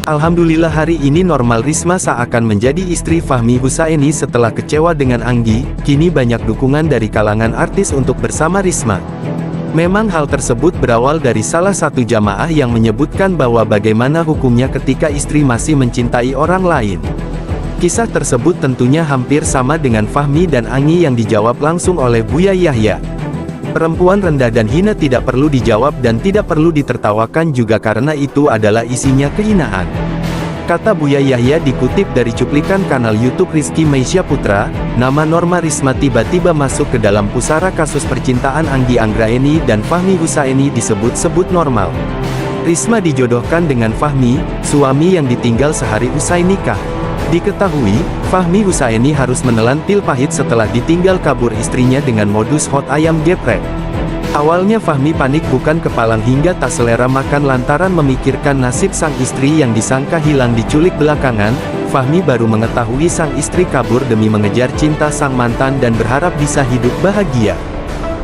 Alhamdulillah hari ini normal Risma seakan menjadi istri Fahmi Husaini setelah kecewa dengan Anggi, kini banyak dukungan dari kalangan artis untuk bersama Risma. Memang hal tersebut berawal dari salah satu jamaah yang menyebutkan bahwa bagaimana hukumnya ketika istri masih mencintai orang lain. Kisah tersebut tentunya hampir sama dengan Fahmi dan Anggi yang dijawab langsung oleh Buya Yahya. Perempuan rendah dan hina tidak perlu dijawab dan tidak perlu ditertawakan juga karena itu adalah isinya kehinaan. Kata Buya Yahya dikutip dari cuplikan kanal YouTube Rizky Maisha Putra, nama Norma Risma tiba-tiba masuk ke dalam pusara kasus percintaan Anggi Anggraeni dan Fahmi Husaini disebut-sebut normal. Risma dijodohkan dengan Fahmi, suami yang ditinggal sehari usai nikah. Diketahui, Fahmi Husaini harus menelan pil pahit setelah ditinggal kabur istrinya dengan modus hot ayam geprek. Awalnya Fahmi panik bukan kepalang hingga tak selera makan lantaran memikirkan nasib sang istri yang disangka hilang diculik belakangan. Fahmi baru mengetahui sang istri kabur demi mengejar cinta sang mantan dan berharap bisa hidup bahagia.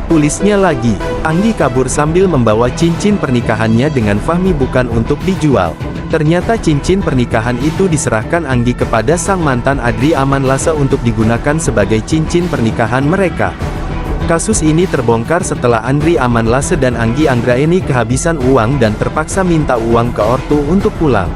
Tulisnya lagi, Anggi kabur sambil membawa cincin pernikahannya dengan Fahmi bukan untuk dijual. Ternyata cincin pernikahan itu diserahkan Anggi kepada sang mantan Adri Aman Lasa untuk digunakan sebagai cincin pernikahan mereka. Kasus ini terbongkar setelah Andri Aman Lasa dan Anggi Anggraeni kehabisan uang dan terpaksa minta uang ke ortu untuk pulang.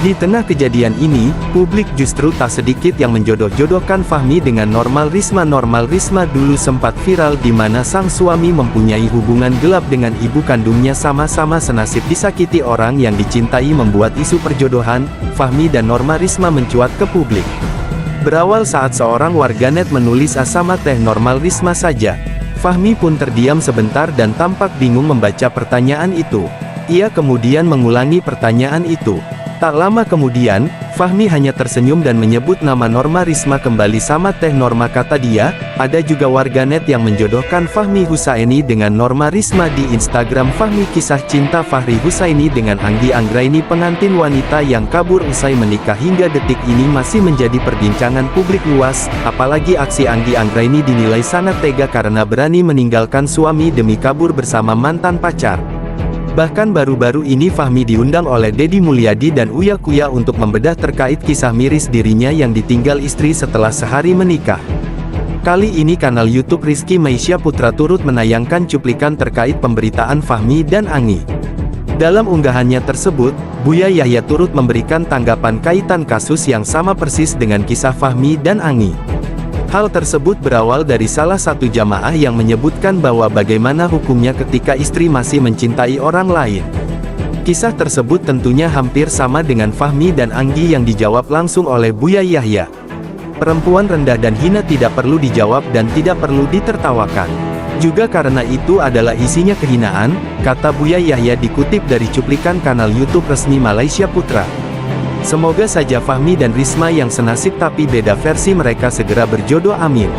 Di tengah kejadian ini, publik justru tak sedikit yang menjodoh-jodohkan Fahmi dengan Normal Risma. Normal Risma dulu sempat viral di mana sang suami mempunyai hubungan gelap dengan ibu kandungnya, sama-sama senasib disakiti orang yang dicintai, membuat isu perjodohan Fahmi dan Norma Risma mencuat ke publik. Berawal saat seorang warganet menulis asama teh Normal Risma saja. Fahmi pun terdiam sebentar dan tampak bingung membaca pertanyaan itu. Ia kemudian mengulangi pertanyaan itu. Tak lama kemudian, Fahmi hanya tersenyum dan menyebut nama Norma Risma kembali. Sama teh Norma, kata dia. Ada juga warganet yang menjodohkan Fahmi Husaini dengan Norma Risma di Instagram. Fahmi, kisah cinta Fahri Husaini dengan Anggi Anggraeni, pengantin wanita yang kabur usai menikah, hingga detik ini masih menjadi perbincangan publik luas. Apalagi aksi Anggi Anggraeni dinilai sangat tega karena berani meninggalkan suami demi kabur bersama mantan pacar. Bahkan baru-baru ini Fahmi diundang oleh Deddy Mulyadi dan Uya Kuya untuk membedah terkait kisah miris dirinya yang ditinggal istri setelah sehari menikah. Kali ini kanal YouTube Rizky Maisha Putra turut menayangkan cuplikan terkait pemberitaan Fahmi dan Anggi. Dalam unggahannya tersebut, Buya Yahya turut memberikan tanggapan kaitan kasus yang sama persis dengan kisah Fahmi dan Anggi. Hal tersebut berawal dari salah satu jamaah yang menyebutkan bahwa bagaimana hukumnya ketika istri masih mencintai orang lain. Kisah tersebut tentunya hampir sama dengan Fahmi dan Anggi yang dijawab langsung oleh Buya Yahya. Perempuan rendah dan hina tidak perlu dijawab dan tidak perlu ditertawakan. Juga karena itu adalah isinya kehinaan, kata Buya Yahya dikutip dari cuplikan kanal YouTube resmi Malaysia Putra. Semoga saja Fahmi dan Risma yang senasib tapi beda versi mereka segera berjodoh, amin.